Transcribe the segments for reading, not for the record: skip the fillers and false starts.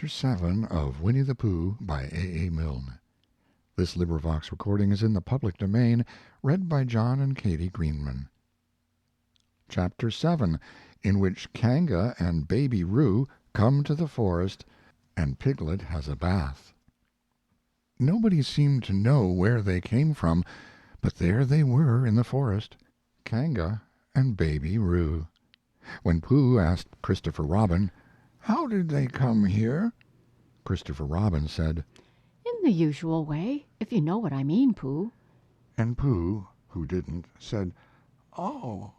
Chapter 7 of Winnie the Pooh by A. A. Milne. This recording is in the public domain, read by John and Katie Greenman. Chapter 7, in which Kanga and Baby Roo come to the forest and Piglet has a bath. Nobody seemed to know where they came from, but there they were in the forest, Kanga and Baby Roo. When Pooh asked Christopher Robin, "How did they come here?" Christopher Robin said, "In the usual way, if you know what I mean, Pooh." And Pooh, who didn't, said, "Oh."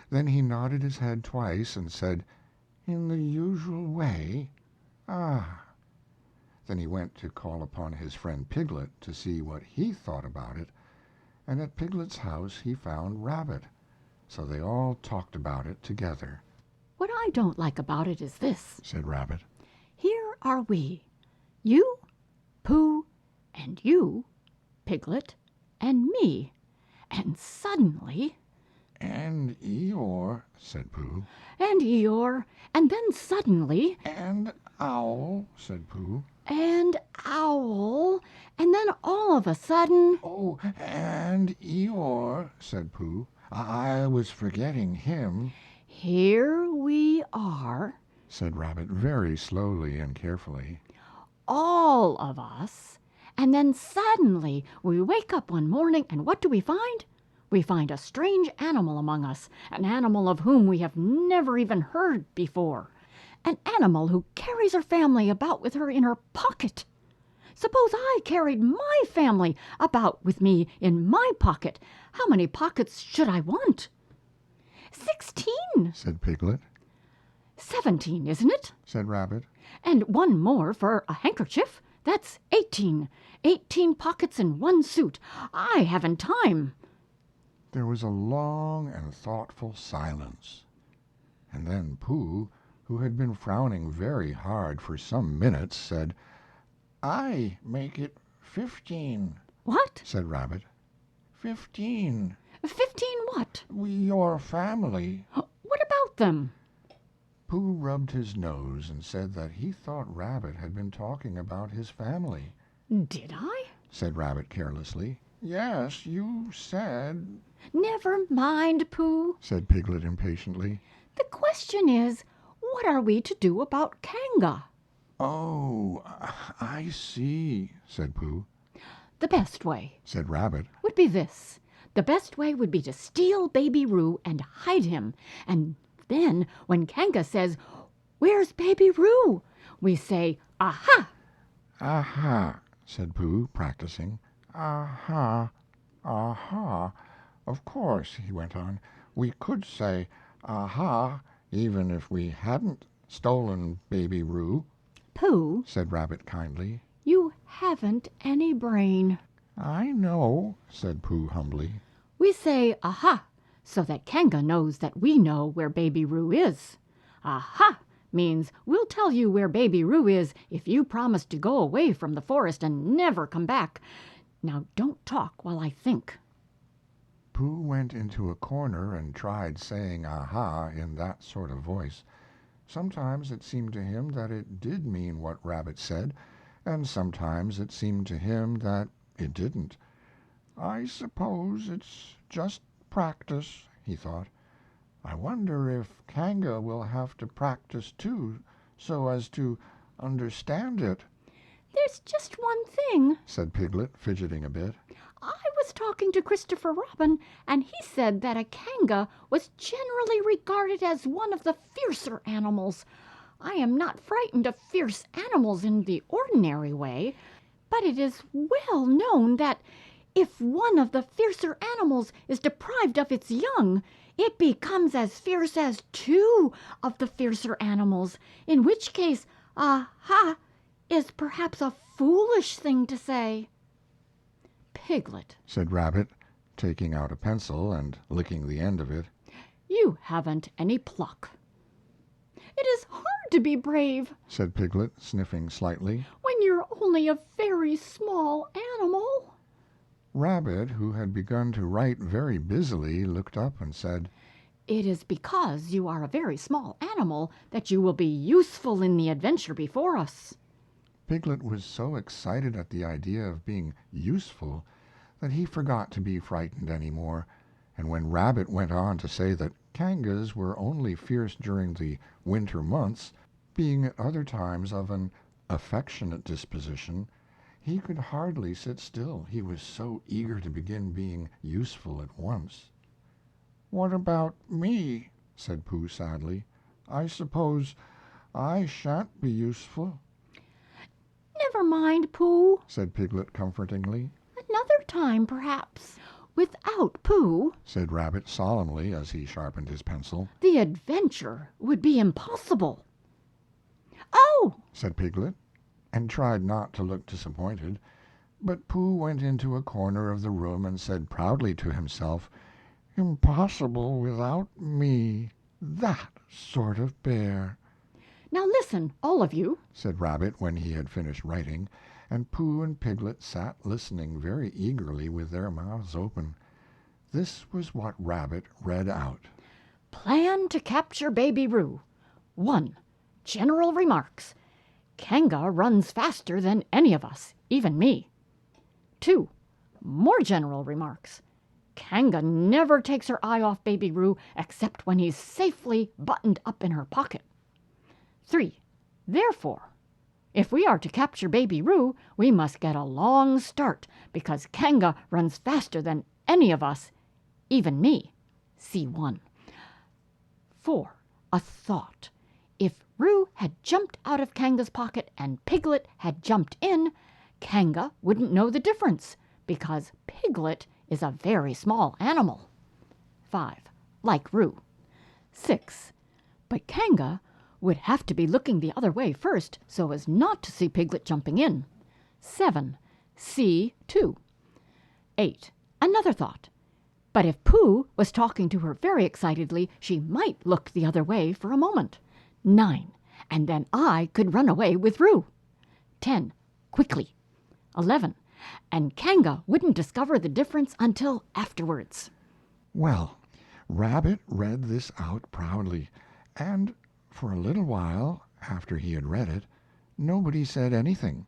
Then he nodded his head twice and said, "In the usual way? Ah." Then he went to call upon his friend Piglet to see what he thought about it, and at Piglet's house he found Rabbit, so they all talked about it together. "What I don't like about it is this," said Rabbit. "Here are we, you, Pooh, and you, Piglet, and me, and suddenly—" "And Eeyore," said Pooh. "And Eeyore, and then suddenly—" "And Owl," said Pooh. "And Owl, and then all of a sudden—" "Oh, and Eeyore," said Pooh. "I was forgetting him." "Here we are," said Rabbit very slowly and carefully, "all of us, and then suddenly we wake up one morning, and what do we find? We find a strange animal among us, an animal of whom we have never even heard before, an animal who carries her family about with her in her pocket. Suppose I carried my family about with me in my pocket, how many pockets should I want?" "16," said Piglet. "17, isn't it?" said Rabbit. "And one more for a handkerchief. That's 18. 18 pockets in one suit. I haven't time." There was a long and thoughtful silence, and then Pooh, who had been frowning very hard for some minutes, said, "I make it 15. "What?" said Rabbit. 15. 15 what? Your family." "What about them?" Pooh rubbed his nose and said that he thought Rabbit had been talking about his family. "Did I?" said Rabbit carelessly. "Yes, you said—" "Never mind, Pooh. said Piglet impatiently. The question is, what are we to do about Kanga?" "Oh, I see," said Pooh. "The best way," said Rabbit. "would be this. The best way would be to steal Baby Roo and hide him, and then when Kanga says, 'Where's Baby Roo?' we say, 'Aha!'" "Aha," said Pooh, practicing. "Aha, aha. Of course," he went on, "we could say 'aha' even if we hadn't stolen Baby Roo." "Pooh," said Rabbit kindly. "you haven't any brain." "I know," said Pooh humbly. We say, 'Aha!' so that Kanga knows that we know where Baby Roo is. 'Aha!' means we'll tell you where Baby Roo is if you promise to go away from the forest and never come back. Now don't talk while I think." Pooh went into a corner and tried saying "aha" in that sort of voice. Sometimes it seemed to him that it did mean what Rabbit said, and sometimes it seemed to him that it didn't. "I suppose it's just practice," he thought. "I wonder if Kanga will have to practice, too, so as to understand it." "There's just one thing," said Piglet, fidgeting a bit. "I was talking to Christopher Robin, and he said that a Kanga was generally regarded as one of the fiercer animals. I am not frightened of fierce animals in the ordinary way, but it is well known that if one of the fiercer animals is deprived of its young, it becomes as fierce as two of the fiercer animals, in which case, 'aha' is perhaps a foolish thing to say." "Piglet," said Rabbit, taking out a pencil and licking the end of it. "you haven't any pluck." "It is hard to be brave," said Piglet, sniffing slightly. "when you're only a very small animal." Rabbit, who had begun to write very busily, looked up and said, It is because you are a very small animal that you will be useful in the adventure before us." Piglet was so excited at the idea of being useful that he forgot to be frightened any more, and when Rabbit went on to say that Kangas were only fierce during the winter months, being at other times of an affectionate disposition, he could hardly sit still, he was so eager to begin being useful at once. "What about me?" said Pooh sadly. "I suppose I shan't be useful." "Never mind, Pooh. said Piglet comfortingly. Another time, perhaps. Without Pooh, said Rabbit solemnly as he sharpened his pencil. the adventure would be impossible." "Oh!" said Piglet, and tried not to look disappointed, but Pooh went into a corner of the room and said proudly to himself, "Impossible without me, that sort of bear." "Now listen, all of you," said Rabbit when he had finished writing, and Pooh and Piglet sat listening very eagerly with their mouths open. This was what Rabbit read out. "Plan to capture Baby Roo. 1. General remarks. Kanga runs faster than any of us, even me. 2. More general remarks. Kanga never takes her eye off Baby Roo except when he's safely buttoned up in her pocket. 3. Therefore, if we are to capture Baby Roo, we must get a long start because Kanga runs faster than any of us, even me. C1. 4. A thought. If Roo had jumped out of Kanga's pocket and Piglet had jumped in, Kanga wouldn't know the difference because Piglet is a very small animal. 5. Like Roo. 6. But Kanga would have to be looking the other way first so as not to see Piglet jumping in. 7. C2. 8. Another thought. But if Pooh was talking to her very excitedly, she might look the other way for a moment. 9. And then I could run away with Roo. 10. Quickly. 11. And Kanga wouldn't discover the difference until afterwards. Well, Rabbit read this out proudly, and for a little while, after he had read it, nobody said anything,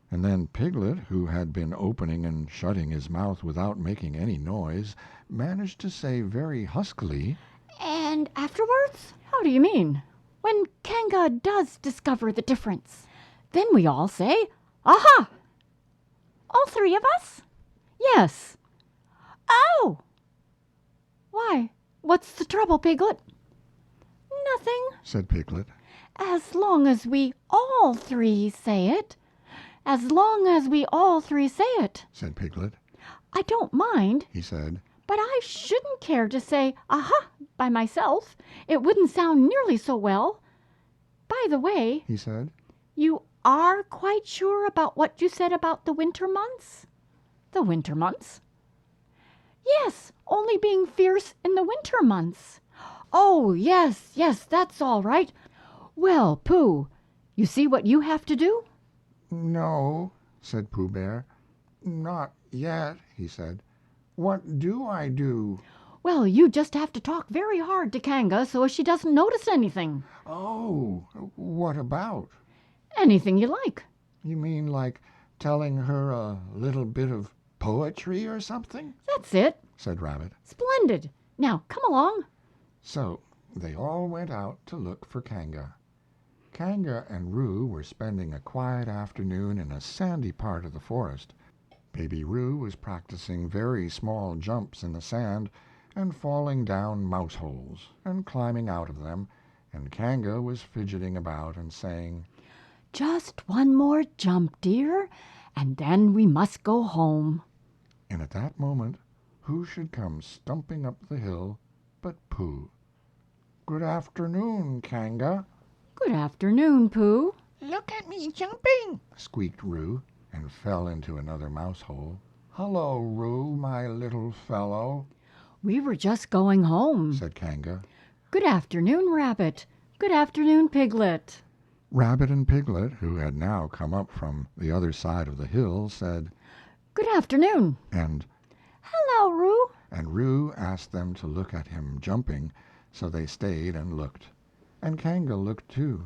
and then Piglet, who had been opening and shutting his mouth without making any noise, managed to say very huskily, "And afterwards?" "How do you mean?" "When Kanga does discover the difference. Then we all say, 'Aha!'" "All 3 of us?" "Yes." "Oh!" "Why, what's the trouble, Piglet?" "Nothing," said Piglet. "as long as we all 3 say it. As long as we all 3 say it." said Piglet. "I don't mind," he said. "but I shouldn't care to say 'aha' by myself. It wouldn't sound nearly so well. By the way," he said, "you are quite sure about what you said about the winter months?" "The winter months?" "Yes, only being fierce in the winter months." "Oh, yes, that's all right. Well, Pooh, you see what you have to do?" "No," said Pooh Bear. "Not yet," he said. "What do I do?" "Well, you just have to talk very hard to Kanga so as she doesn't notice anything." "Oh, what about?" "Anything you like." "You mean like telling her a little bit of poetry or something?" "That's it." said Rabbit. "Splendid. Now, come along." So they all went out to look for Kanga. Kanga and Roo were spending a quiet afternoon in a sandy part of the forest. Baby Roo was practicing very small jumps in the sand and falling down mouse holes and climbing out of them, and Kanga was fidgeting about and saying, "Just one more jump, dear, and then we must go home." And at that moment who should come stumping up the hill but Pooh. "Good afternoon, Kanga." "Good afternoon, Pooh." "Look at me jumping!" squeaked Roo, and fell into another mouse hole. "Hello, Roo, my little fellow," "We were just going home." said Kanga. "Good afternoon, Rabbit. Good afternoon, Piglet." Rabbit and Piglet, who had now come up from the other side of the hill, said, "Good afternoon." and "Hello, Roo." Roo asked them to look at him jumping, So they stayed and looked. And Kanga looked too.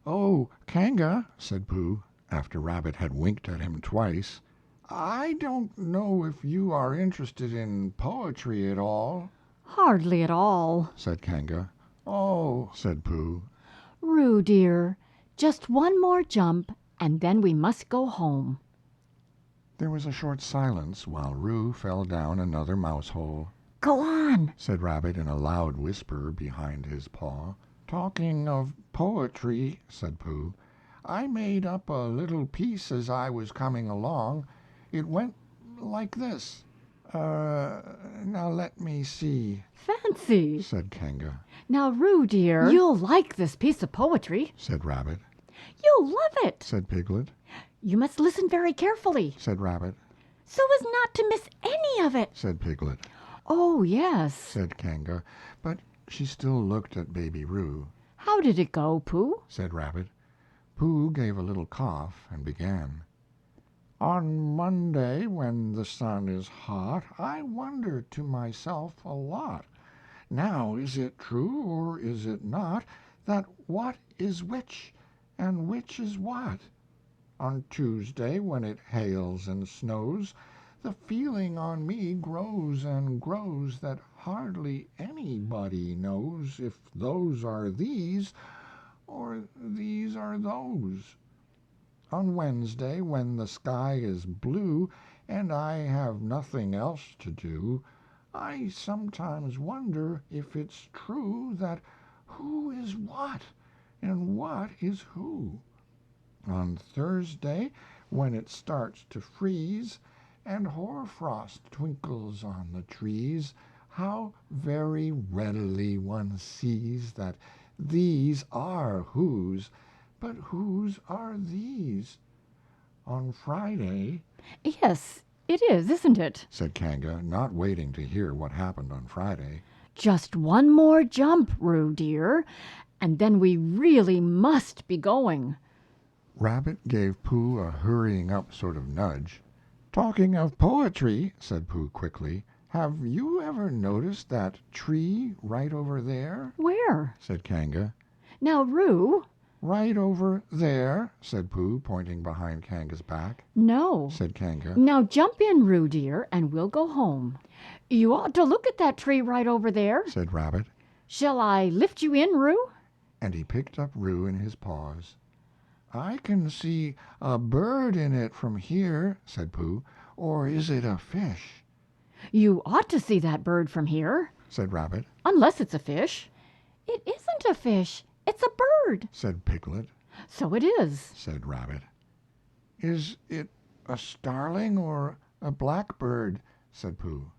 "Oh, Kanga," said Pooh, after Rabbit had winked at him twice, "I don't know if you are interested in poetry at all." Hardly at all, said Kanga. "Oh," said Pooh. Roo dear, just one more jump, and then we must go home." There was a short silence while Roo fell down another mouse hole. "Go on," said Rabbit in a loud whisper behind his paw. "Talking of poetry," said Pooh, "I made up a little piece as I was coming along. It went like this. Now let me see," "Fancy," said Kanga. "Now, Roo dear, you'll like this piece of poetry." said Rabbit. "You'll love it." said Piglet. "You must listen very carefully, said Rabbit. so as not to miss any of it." said Piglet. "Oh, yes." said Kanga, but she still looked at Baby Roo. "How did it go, Pooh?" said Rabbit. Pooh gave a little cough and began. "On Monday, when the sun is hot, I wonder to myself a lot. Now is it true or is it not, that what is which, and which is what? On Tuesday, when it hails and snows, the feeling on me grows and grows that hardly anybody knows if those are these or these are those. On Wednesday, when the sky is blue and I have nothing else to do, I sometimes wonder if it's true that who is what and what is who. On Thursday, when it starts to freeze and hoarfrost twinkles on the trees, how very readily one sees that these are whose, but whose are these? On Friday," "Yes, it is, isn't it?" said Kanga, not waiting to hear what happened on Friday. "Just one more jump, Roo dear, and then we really must be going." Rabbit gave Pooh a hurrying up sort of nudge. "Talking of poetry," said Pooh quickly, "have you ever noticed that tree right over there?" "Where?" said Kanga. "Now, Roo." "Right over there," said Pooh, pointing behind Kanga's back. "No." said Kanga. "Now jump in, Roo dear, and we'll go home. You ought to look at that tree right over there." said Rabbit, "Shall I lift you in, Roo?" and he picked up Roo in his paws. "I can see a bird in it from here," said Pooh. "Or is it a fish?" "You ought to see that bird from here, said Rabbit. unless it's a fish." "It isn't a fish, it's a bird." said Piglet. "So it is." said Rabbit. "Is it a starling or a blackbird?" said Pooh.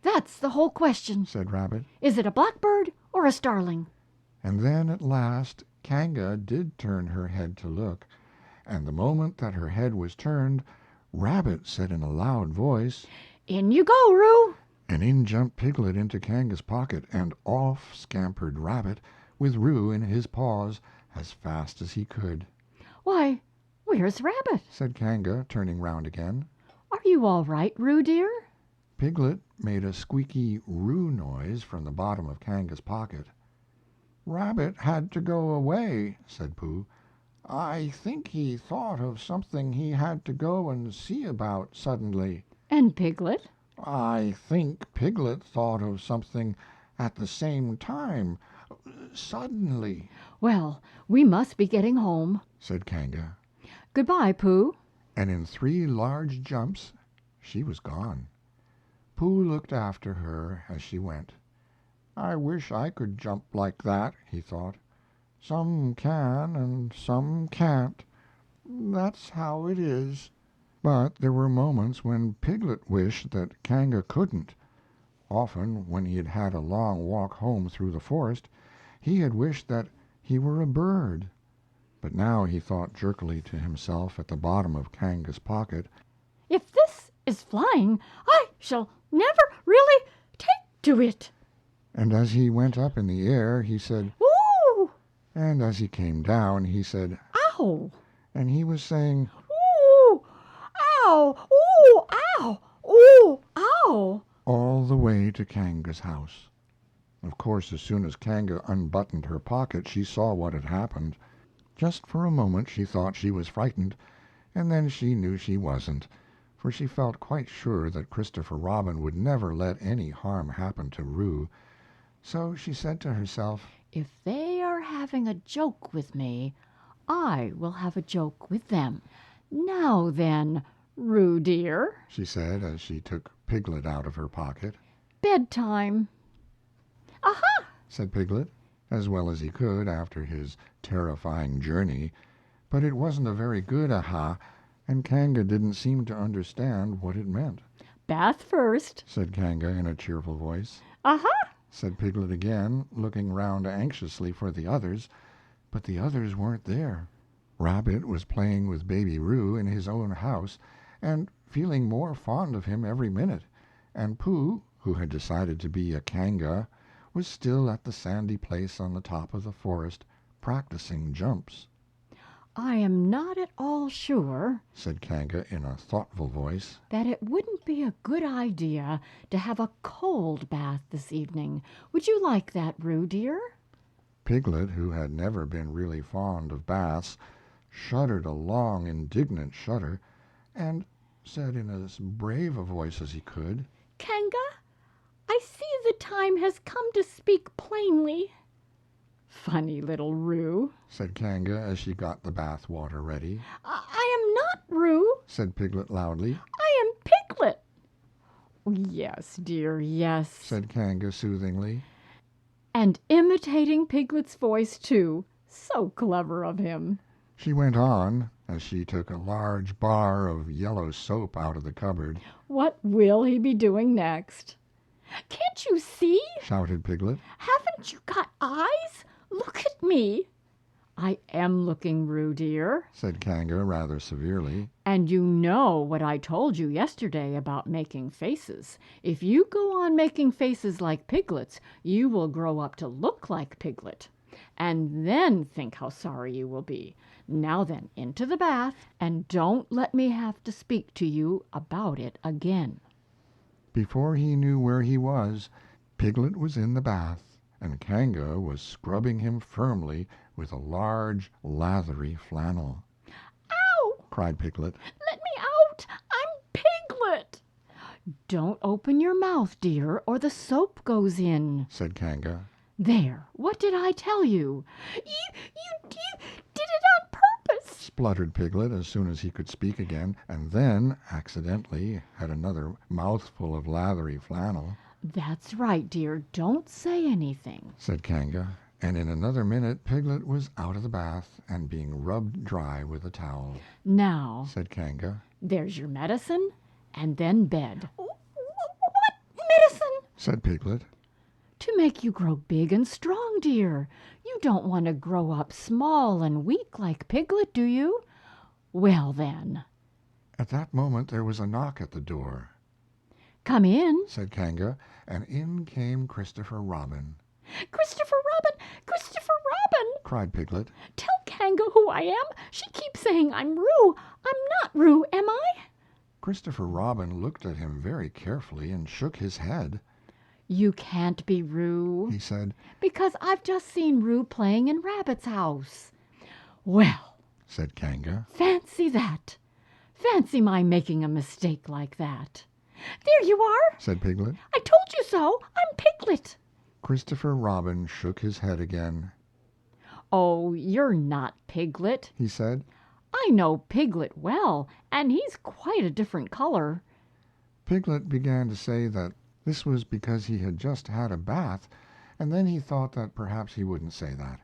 "That's the whole question. said Rabbit. Is it a blackbird or a starling?" And then at last Kanga did turn her head to look, and the moment that her head was turned, Rabbit said in a loud voice, "In you go, Roo." and in jumped Piglet into Kanga's pocket, and off scampered Rabbit with Roo in his paws as fast as he could. "Why, where's Rabbit?" said Kanga, turning round again. "Are you all right, Roo dear?" Piglet made a squeaky Roo noise from the bottom of Kanga's pocket. "Rabbit had to go away," said Pooh. "I think he thought of something he had to go and see about suddenly." "And Piglet?" "I think Piglet thought of something at the same time, suddenly," "Well, we must be getting home." said Kanga. "Goodbye, Pooh." And in 3 large jumps she was gone. Pooh looked after her as she went. "I wish I could jump like that," he thought. "Some can and some can't. That's how it is." But there were moments when Piglet wished that Kanga couldn't. Often, when he had had a long walk home through the forest, he had wished that he were a bird. But now he thought jerkily to himself at the bottom of Kanga's pocket, "If this is flying, I shall never really take to it." and as he went up in the air he said, "Ooh! and as he came down he said, Ow! and he was saying, Ooh! Ow! Ooh! Ow! Ooh! Ow!" all the way to Kanga's house. Of course, as soon as Kanga unbuttoned her pocket she saw what had happened. Just for a moment she thought she was frightened, and then she knew she wasn't, for she felt quite sure that Christopher Robin would never let any harm happen to Roo. So she said to herself, If they are having a joke with me, I will have a joke with them. Now then, Roo dear, she said as she took Piglet out of her pocket. bedtime. Aha! Said Piglet, as well as he could after his terrifying journey, but it wasn't a very good aha, and Kanga didn't seem to understand what it meant. Bath first. Said Kanga in a cheerful voice. Aha! Said Piglet again, looking round anxiously for the others, but the others weren't there. Rabbit was playing with Baby Roo in his own house, and feeling more fond of him every minute, and Pooh, who had decided to be a Kanga, was still at the sandy place on the top of the forest, practicing jumps. I am not at all sure, said Kanga in a thoughtful voice, that it wouldn't be a good idea to have a cold bath this evening. Would you like that, Roo dear? Piglet, who had never been really fond of baths, shuddered a long, indignant shudder, and said in as brave a voice as he could, Kanga, I see the time has come to speak plainly. Funny little Roo, said Kanga as she got the bath water ready. I am not Roo, said Piglet loudly. I am Piglet. Yes, dear, yes, said Kanga soothingly. And imitating Piglet's voice, too. So clever of him. She went on as she took a large bar of yellow soap out of the cupboard. What will he be doing next? Can't you see? Shouted Piglet. Haven't you got eyes? Look at me. I am looking, Roo dear. Said Kanga rather severely. And you know what I told you yesterday about making faces. If you go on making faces like Piglet's, you will grow up to look like Piglet. And then think how sorry you will be. Now then, into the bath, and don't let me have to speak to you about it again. Before he knew where he was, Piglet was in the bath, and Kanga was scrubbing him firmly with a large, lathery flannel. Ow! Cried Piglet. Let me out! I'm Piglet! Don't open your mouth, dear, or the soap goes in, said Kanga. There, what did I tell you? You did it on purpose, spluttered Piglet as soon as he could speak again, and then, accidentally, had another mouthful of lathery flannel. That's right, dear, don't say anything, said Kanga, and in another minute Piglet was out of the bath and being rubbed dry with a towel. Now, said Kanga, there's your medicine, and then bed. What medicine? said Piglet. To make you grow big and strong, dear. You don't want to grow up small and weak like Piglet, do you? Well, then. At that moment there was a knock at the door. Come in, said Kanga, and in came Christopher Robin. Christopher Robin! Christopher Robin! cried Piglet. Tell Kanga who I am. She keeps saying I'm Roo. I'm not Roo, am I? Christopher Robin looked at him very carefully and shook his head. You can't be Roo, he said, because I've just seen Roo playing in Rabbit's house. Well, said Kanga. Fancy that. Fancy my making a mistake like that. There you are, said Piglet. I told you so. I'm Piglet. Christopher Robin shook his head again. Oh, you're not Piglet, he said. I know Piglet well, and he's quite a different color. Piglet began to say that this was because he had just had a bath, and then he thought that perhaps he wouldn't say that.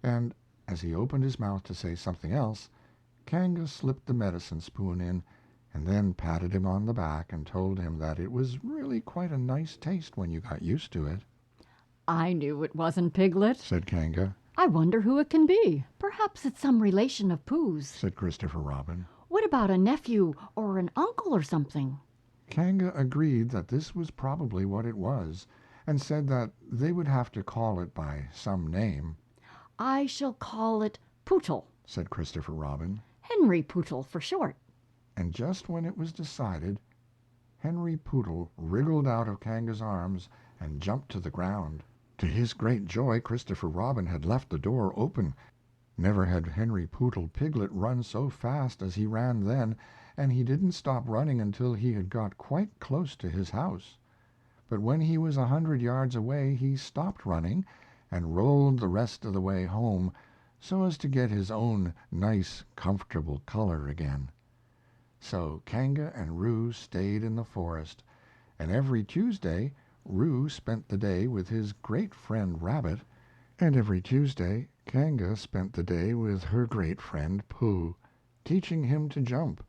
And as he opened his mouth to say something else, Kanga slipped the medicine spoon in, and then patted him on the back and told him that it was really quite a nice taste when you got used to it. I knew it wasn't Piglet, said Kanga. I wonder who it can be. Perhaps it's some relation of Pooh's, said Christopher Robin. What about a nephew or an uncle or something? Kanga agreed that this was probably what it was, and said that they would have to call it by some name. I shall call it Pootle, said Christopher Robin. Henry Pootle for short. And just when it was decided, Henry Pootle wriggled out of Kanga's arms and jumped to the ground. To his great joy, Christopher Robin had left the door open. Never had Henry Poodle Piglet run so fast as he ran then, and he didn't stop running until he had got quite close to his house. But when he was 100 yards away he stopped running and rolled the rest of the way home, so as to get his own nice, comfortable color again. So Kanga and Roo stayed in the forest, and every Tuesday Roo spent the day with his great friend Rabbit, and every Tuesday Kanga spent the day with her great friend Pooh, teaching him to jump,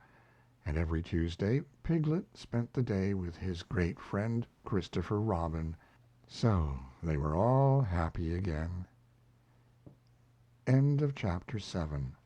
and every Tuesday Piglet spent the day with his great friend Christopher Robin. So they were all happy again. End of chapter 7.